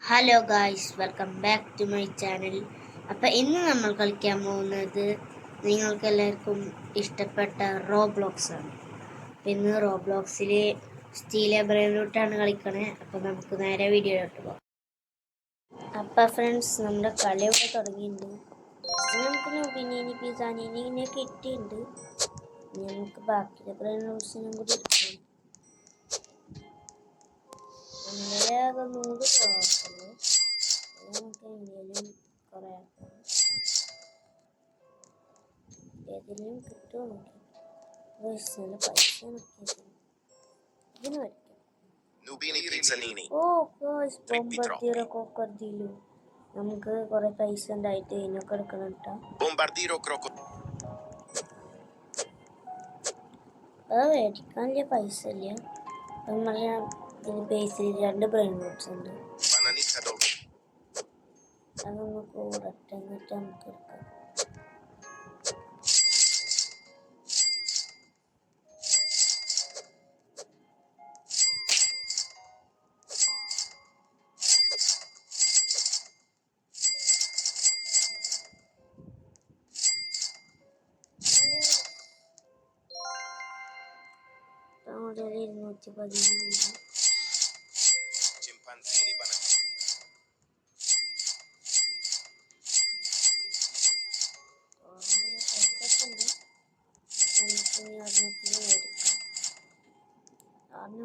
Hello guys, welcome back to my channel. അപ്പോൾ ഇന്ന് നമ്മൾ കളിക്കാൻ പോകുന്നത് നിങ്ങൾക്ക് എല്ലാവർക്കും ഇഷ്ടപ്പെട്ട റോബ്ലോക്സ് ആണ്. ഇന്ന് റോബ്ലോക്സിൽ സ്റ്റീൽ ബ്രെയിനിലോട്ടാണ് കളിക്കണേ. അപ്പോൾ നമുക്ക് നേരെ വീഡിയോയിലോട്ട് പോകാം. അപ്പോൾ ഫ്രണ്ട്സ്, നമ്മുടെ കളി ഇവിടെ തുടങ്ങിയിട്ടുണ്ട്. നമുക്ക് നൊബിനീനി പിസാനീനെ കിട്ടിയിട്ടുണ്ട്. നമുക്ക് ബാക്കിയുള്ള ബ്രെയിനോട്സിനും കൂടി എടുക്കാം. നമ്മുടെ ആകെ 100 ക്ലാസ്സുള്ളൂ. നമുക്ക് എങ്ങനെയും കുറേ ഏതെങ്കിലും കിട്ടുമോ നോക്കി നല്ല പൈസ ഇതിന് വരയ്ക്കാം. ബൊംബാർഡിയറോ ക്രോക്കോഡിയിലോ നമുക്ക് കുറെ പൈസ ഉണ്ടായിട്ട് ഇതിനൊക്കെ എടുക്കണം കേട്ടോ. അത് മേടിക്കാനുള്ള പൈസ ഇല്ല. നമ്മളെ ഇതിന് ബേസിൽ 2 ബ്രെയിൻ നോട്ട്സ് ഉണ്ട്. അതൊന്ന് കൂടട്ടെ, എന്നിട്ട് നമുക്ക് എടുക്കാം. നമ്മുടെ 213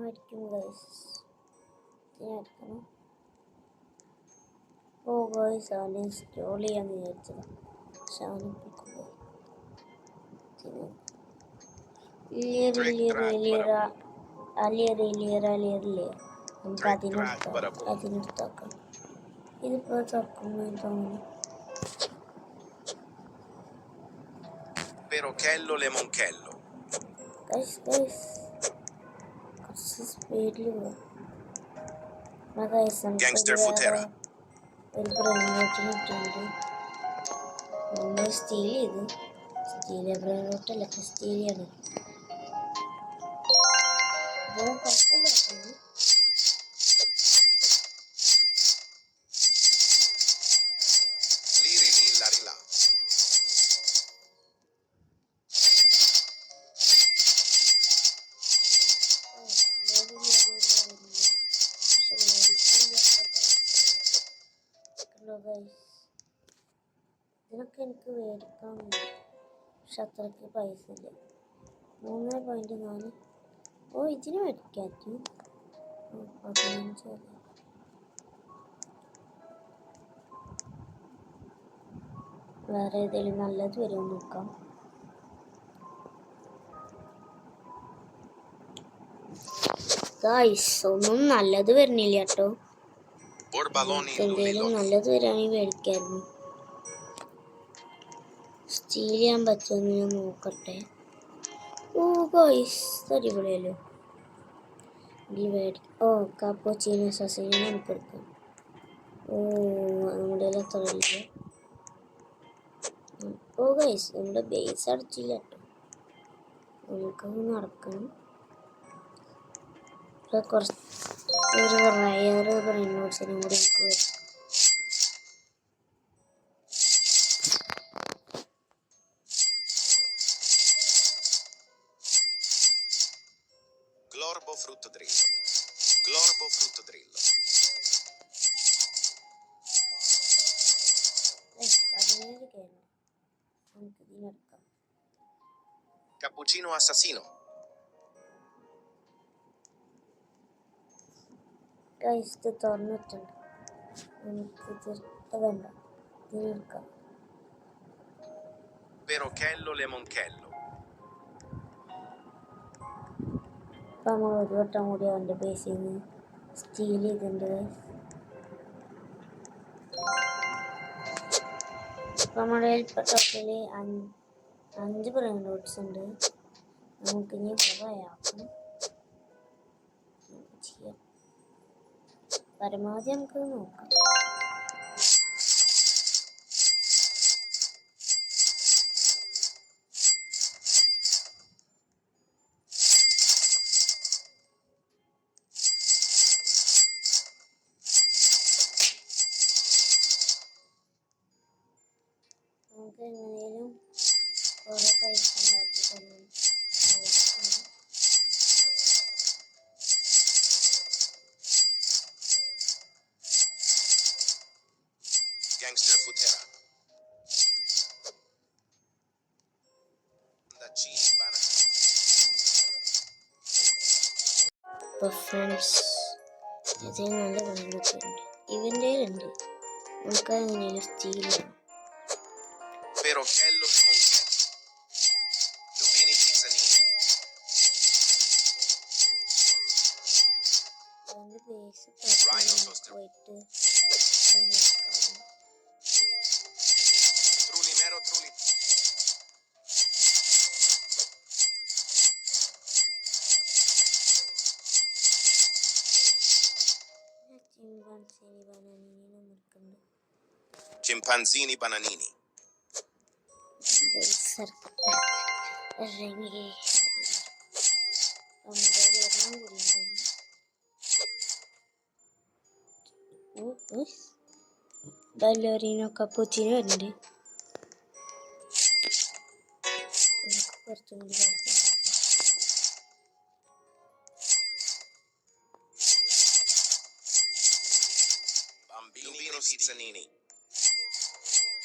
മേടിക്കും ഗൈസ്. ഓ ഗൈസ്, അവനെ ഇൻസ്റ്റോൾ ചെയ്യാന്ന് വിചാരിച്ചത്. പക്ഷെ അവനിപ്പിക്കുമ്പോൾ നമുക്ക് അതിനെടുത്താക്കാം. ഇതിപ്പോ തുറക്കുമ്പോൾ തോന്നുന്നു. കുറച്ച് സ്പീഡിൽ പോവാം. ഒരു ബ്രെയിനോട്ടിന് ഇട്ടുണ്ട്. നമ്മൾ സ്റ്റീൽ ചെയ്ത് ബ്രെയിനോട്ടല്ല, സ്റ്റീലാണ്. ഇതിനൊക്കെ എനിക്ക് മേടിക്കാൻ, പക്ഷെ അത്രയ്ക്ക് പൈസ ഇല്ല. 3.4. ഓ, ഇതിന് മേടിക്കാൻ 15. വേറെ ഏതെങ്കിലും നല്ലത് വരുമോ നോക്കാം. ഗായ്സ്, ഒന്നും നല്ലത് വരുന്നില്ല കേട്ടോ. എന്തെങ്കിലും നല്ലത് വരികയാണെങ്കിൽ മേടിക്കായിരുന്നു. സ്റ്റീൽ ചെയ്യാൻ പറ്റുമെന്ന് ഞാൻ നോക്കട്ടെ. ഓ ഗായ്സ്, അടിപൊളിയല്ലോ. ഓ, കാപ്പുച്ചിനോ അസാസിനോ നമുക്ക് എടുക്കാം. ഓ, നമ്മുടെ അത്ര ഇല്ല. ഓ ഗൈസ്, നമ്മുടെ ബേസ് അടിച്ചില്ല കേട്ടോ. നമുക്കത് നടക്കണം. കുറച്ച് ഒരു റയർ ബ്രെയിൻ നോട്ട്സിനും കൂടി നമുക്ക് വരും. Frutto drillo. Cappuccino assassino. Guys, ഇത് തുറന്നിട്ടുണ്ട്. നമുക്ക് വേണ്ട, ഇതിനെടുക്കാം. Perochello lemonchello. അപ്പം നമ്മൾ ഒരു വട്ടം കൂടി അവൻ്റെ ബേസിൽ നിന്ന് സ്റ്റീൽ ചെയ്തിട്ടുണ്ട്. അപ്പം നമ്മുടെ ടോട്ടൽ 5 ബ്രെയിൻ നോട്ട്സ് ഉണ്ട്. നമുക്കിനി കുറേ ആക്കണം. ചെയ്യാം, പരമാവധി നമുക്ക് നോക്കാം. Gangster Futera. Daccini Bana. അപ്പോൾ ഫ്രണ്ട്സ് ഇത് നല്ല ബ്രാൻഡൊക്കെ ഉണ്ട്. ഇവൻ്റെ ഉണ്ട് നമുക്ക് അങ്ങനെയല്ല സ്റ്റീലാണ്. Perochello Lemoncello. Nubini Pizzanini. അതിൻ്റെ ബേസ് Rhino Toaster. പോയിട്ട് Trulli Mero Trulli. ചിമ്പാൻസിനി ബനാനീനെ മുറിക്കുന്നുണ്ട്. Chimpanzini Bananini. ബേസ് ഇറക്കട്ടെ ഇറങ്ങി നമ്മുടെ ഒരെണ്ണം കൂടി ബല്ലോറിനോ കപ്പൂച്ചിനോ ഉണ്ട്. കുറച്ചും കൂടി പൈസ Nubini Pizzanini.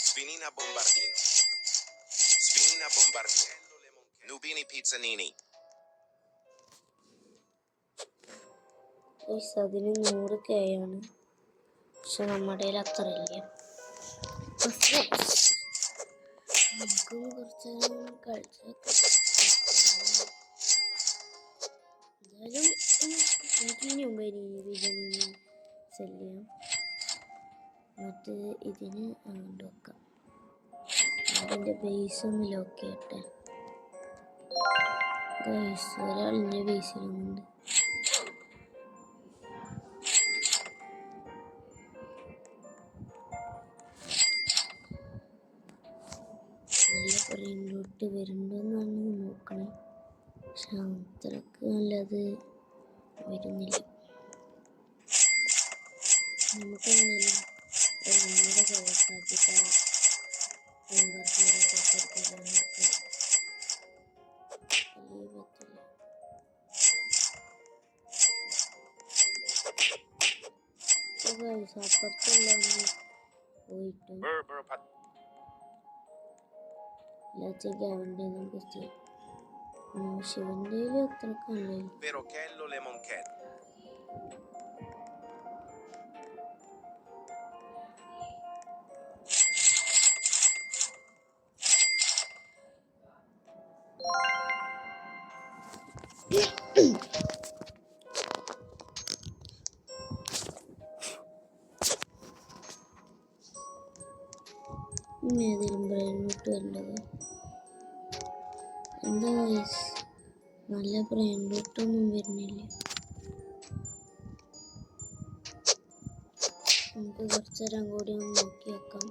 Spinina Bombardino. Spinina Bombardino. Nubini Pizzanini. അതിന് 100K ആണ്. പക്ഷെ നമ്മുടെ കയ്യിൽ അത്ര ഇല്ല. നമുക്കും കുറച്ച് കളിച്ചൊക്കെ എന്തായാലും എനിക്ക് ഇനി മുമ്പ് ബിരിയാണി സെല് ചെയ്യാം. എന്നിട്ട് ഇതിന് അങ്ങോട്ട് വെക്കാം. അതിൻ്റെ ബേസ് ഒന്ന് ലോക്ക് ചെയ്യട്ടെ. ഒരാളിൻ്റെ ബേസിലുണ്ട്. നല്ല പ്രിൻ്റോട്ട് വരുന്നുണ്ടോയെന്നാണ് നോക്കണേ. പക്ഷെ അത്രക്ക് നല്ലത് വരുന്നില്ല. നമുക്ക് എങ്ങനെയും ഒരു 100 കവസാക്കിയിട്ട് നമ്പർ 0 പറ്റില്ല. അപ്പുറത്തുള്ള പോയിട്ടും എല്ലാച്ചൊക്കെ അവൻ്റെ നമുക്ക് ചെയ്യാം. ശിവൻ്റെ അത്രക്കല്ലേ. Perochello Lemoncello. ഏതെങ്കിലും ബ്രെയിനോട്ട് വരേണ്ടത് എന്താ വയസ്സ് നല്ല ബ്രെയിനോട്ടൊന്നും വരുന്നില്ല. നമുക്ക് കുറച്ച് നേരം കൂടി ഒന്ന് നോക്കി വെക്കാം.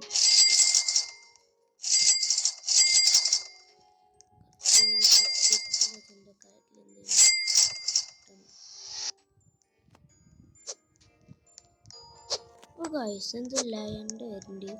ഗൈസ് എന്തില്ല എൻ്റെ വരുന്നുണ്ട്.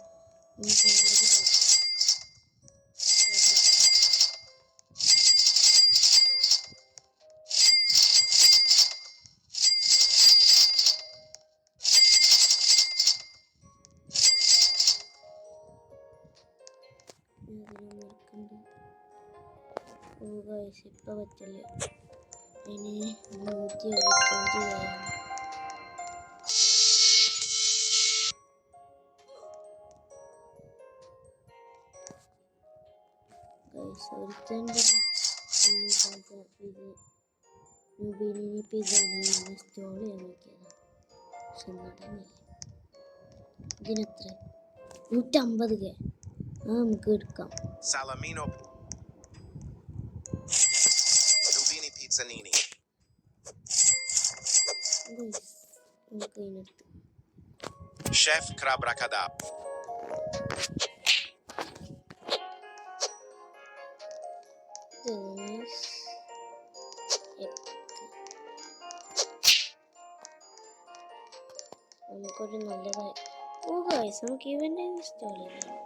ഇപ്പം പറ്റില്ല. ഇനി 175 ഒരുത്തൻ്റെ നൂബിനി പിസ്സയാണ് ഇൻസ്റ്റാൾ ചെയ്യാൻ നോക്കിയത്. പക്ഷെ നടന്നില്ല. ഇതിനെത്ര 150K നമുക്ക് എടുക്കാം. Salamino. Nubini Pizzanini. നമുക്ക് ഇതിനെടുത്ത് Chef Crabrakadab. നമുക്കൊരു നല്ലതായി നമുക്ക് ഇവൻ്റെ ഇൻസ്റ്റാൾ ചെയ്യാം.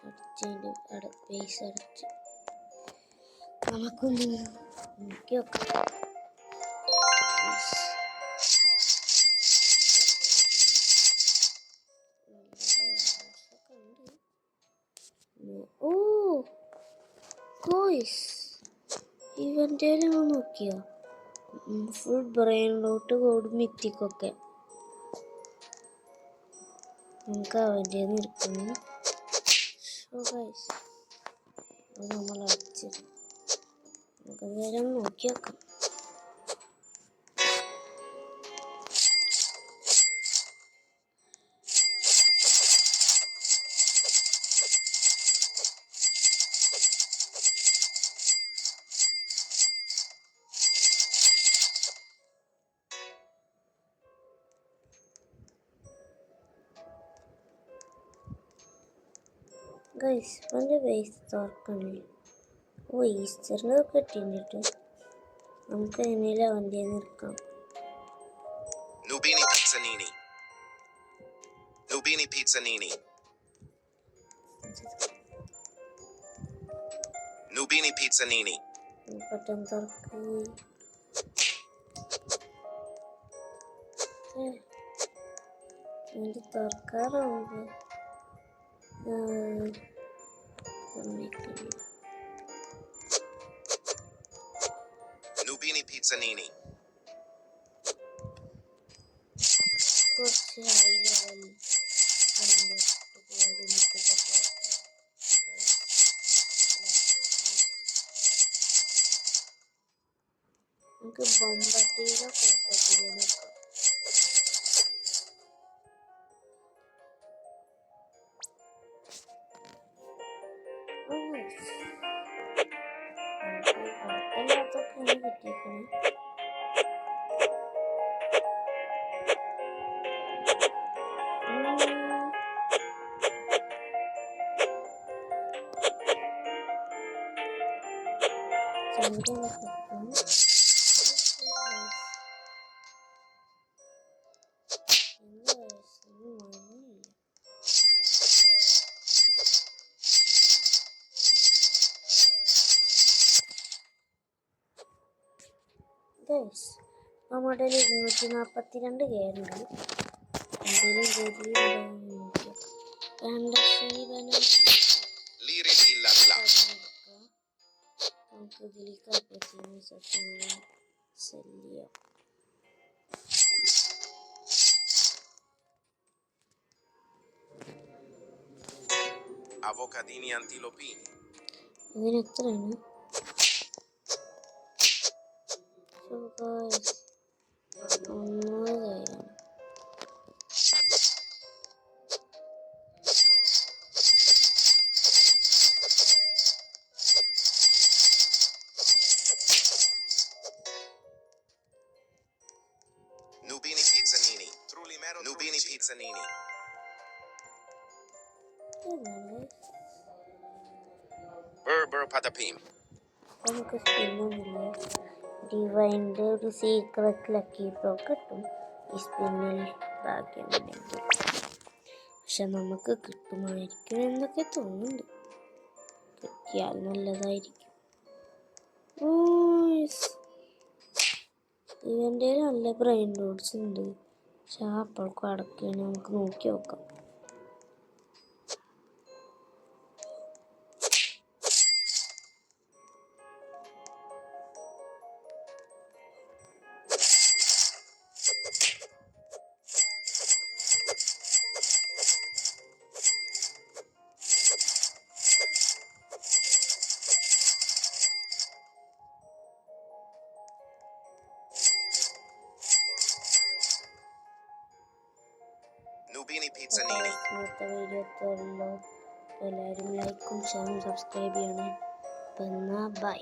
അടച്ചതിൻ്റെ പൈസ അടച്ച് നമുക്കൊന്ന് നോക്കി വെക്കാം. ഇവൻ്റെ നോക്കിയോ ഫുൾ ബ്രെയിനിലോട്ട് കൂടും മിത്തിക്കൊക്കെ. നമുക്ക് അവൻ്റെ നിൽക്കുന്നു. അത് നമ്മൾ അടിച്ചത് നമുക്ക് നേരം നോക്കി വെക്കാം. ഗൈസ് അവൻ്റെ ബേസ് തുറക്കണേ. ഓ ഈസ്റ്ററിനൊക്കെ കിട്ടിയിട്ട് നമുക്ക് എങ്ങനെയും അവൻ്റെ നിൽക്കാം. Nubini Pizzanini. Nubini Pizzanini. Nubini Pizzanini. പെട്ടെന്ന് തുറക്ക്. എൻ്റെ തുറക്കാറാവുമ്പോ Nubini Pizzanini. കുറച്ച് ഹൈ ലെവൽ നമുക്ക് ബൊമ്പട്ടിയിലോ കോക്കട്ടിയിലോ നോക്കാം. കുഴപ്പമില്ലാത്തൊക്കെയാണ് കിട്ടിയേക്കുന്നത്. നമ്മുടെ 242 കയറുണ്ട്. എന്തെങ്കിലും Liri Villa Club. നമുക്ക് ഇതിലേക്ക് ശല്യം. Avocadini antilopini. ഇതിന് എത്രയാണ്? Nubini Pizzanini. Trulimero Nubini Pizzanini. Burr Patapim. നമുക്ക് സ്പിന്നൊന്നുമില്ല. ഡിവൈൻ്റെ ഒരു സീക്രട്ട് ലക്കി ഡ്രോ കിട്ടും ഈ സ്പിന്നിൽ ഭാഗ്യമുണ്ടെങ്കിൽ. പക്ഷെ നമുക്ക് കിട്ടുമായിരിക്കും എന്നൊക്കെ തോന്നുന്നുണ്ട്. കിട്ടിയാൽ നല്ലതായിരിക്കും. ഇവൻ്റെ നല്ല ബ്രെയിൻ റോഡ്സ് ഉണ്ട്. പക്ഷെ അപ്പോഴേക്കും അടക്കുകയാണ്. നമുക്ക് നോക്കി നോക്കാം. Nubini Pizzanini. ഇന്നത്തെ വീഡിയോ ഇത്രയുള്ളൂ. എല്ലാവരും ലൈക്കും ഷെയറും സബ്സ്ക്രൈബ് ചെയ്യണേ. അപ്പം എന്നാൽ ബൈ.